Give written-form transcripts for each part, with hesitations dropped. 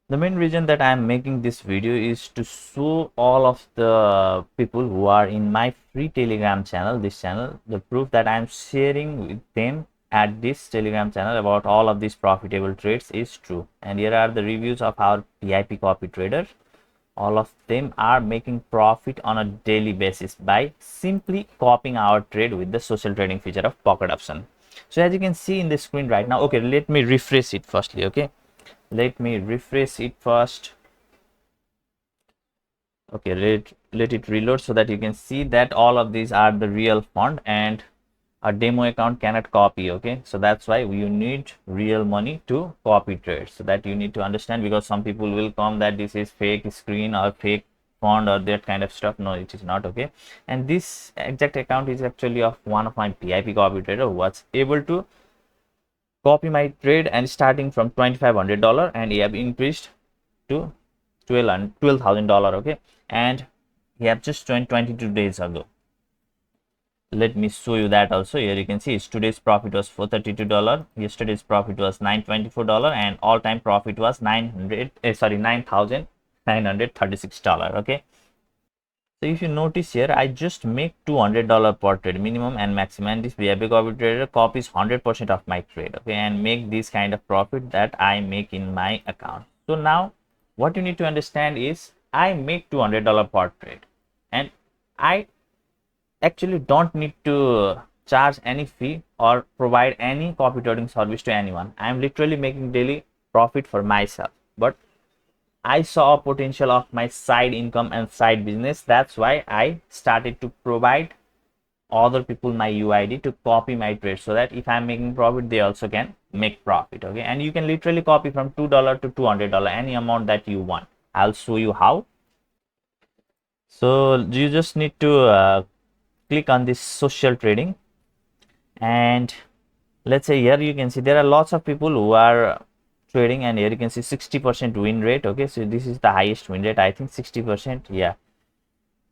The main reason that I am making this video is to show all of the people who are in my free Telegram channel, this channel, the proof that I am sharing with them at this Telegram channel about all of these profitable trades is true. And here are the reviews of our VIP copy traders. All of them are making profit on a daily basis by simply copying our trade with the social trading feature of pocket option. So as you can see in the screen right now, okay, let me refresh it firstly. Okay, let me refresh it first. Okay, let it reload so that you can see that all of these are the real fund and a demo account cannot copy. Okay, so that's why you need real money to copy trade. So that you need to understand, because some people will come that this is fake screen or fake fund or that kind of stuff. No, it is not. Okay, and this exact account is actually of one of my VIP copy trader who was able to copy my trade and starting from $2,500 and he have increased to $12,000. Okay, and he have just joined 22 days ago. Let me show you that also. Here you can see today's profit was $432, yesterday's profit was $924, and all-time profit was $9,936. Okay, so if you notice here, I just make $200 per trade minimum and maximum, and this VIP copy trader copies 100% of my trade, okay, and make this kind of profit that I make in my account. So now what you need to understand is I make $200 per trade and I actually don't need to charge any fee or provide any copy trading service to anyone. I am literally making daily profit for myself, but I saw a potential of my side income and side business. That's why I started to provide other people my UID to copy my trade, so that if I'm making profit, they also can make profit. Okay, and you can literally copy from $2 to $200, any amount that you want. I'll show you how. So you just need to click on this social trading, and let's say here you can see there are lots of people who are trading, and here you can see 60% win rate. Okay, so this is the highest win rate, I think 60%. Yeah,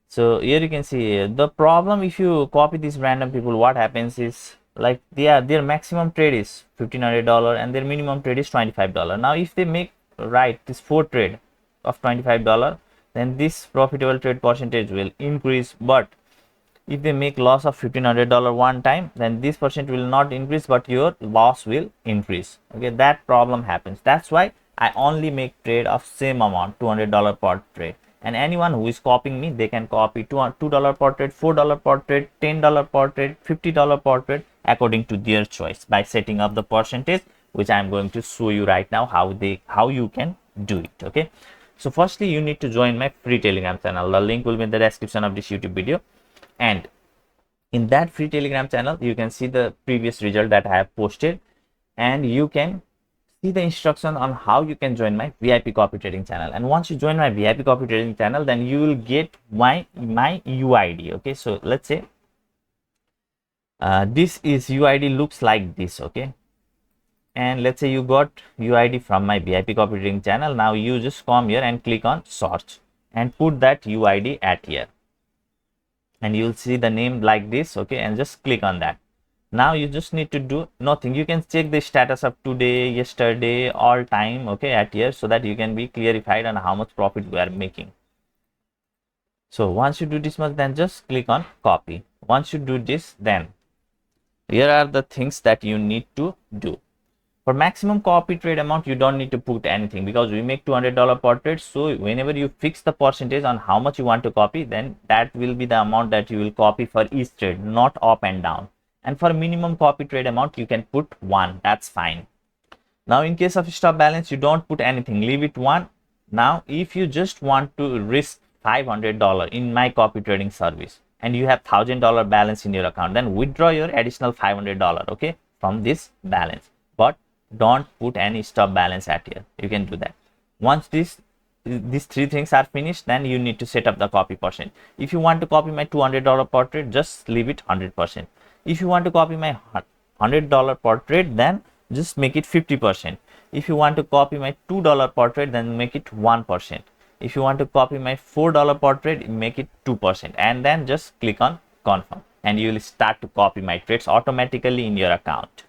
so here you can see the problem. If you copy these random people, what happens is, like, their maximum trade is $1,500 and their minimum trade is $25. Now if they make right this 4 trade of $25, then this profitable trade percentage will increase. But if they make loss of $1,500 one time, then this percent will not increase, but your loss will increase. Okay, that problem happens. That's why I only make trade of same amount, $200 per trade. And anyone who is copying me, they can copy $2 per trade, $4 per trade, $10 per trade, $50 per trade, according to their choice, by setting up the percentage, which I am going to show you right now how you can do it. Okay, so firstly you need to join my free Telegram channel. The link will be in the description of this YouTube video, and in that free Telegram channel you can see the previous result that I have posted, and you can see the instruction on how you can join my VIP copy trading channel. And once you join my VIP copy trading channel, then you will get my UID. Okay, so let's say this is UID looks like this. Okay, and let's say you got UID from my VIP copy trading channel. Now you just come here and click on search and put that UID at here, and you'll see the name like this. Okay, and just click on that. Now you just need to do nothing. You can check the status of today, yesterday, all time, okay, at here, so that you can be clarified on how much profit we are making. So once you do this much, then just click on copy. Once you do this, then here are the things that you need to do. For maximum copy trade amount, you don't need to put anything, because we make $200 per trade. So whenever you fix the percentage on how much you want to copy, then that will be the amount that you will copy for each trade, not up and down. And for minimum copy trade amount, you can put 1. That's fine. Now in case of stop balance, you don't put anything, leave it 1. Now if you just want to risk $500 in my copy trading service and you have $1,000 balance in your account, then withdraw your additional $500, okay, from this balance. But don't put any stop balance at here. You can do that. Once these 3 things are finished, then you need to set up the copy percent. If you want to copy my $200 per trade, just leave it 100%. If you want to copy my $100 per trade, then just make it 50%. If you want to copy my $2 per trade, then make it 1%. If you want to copy my $4 per trade, make it 2%, and then just click on confirm, and you will start to copy my trades automatically in your account.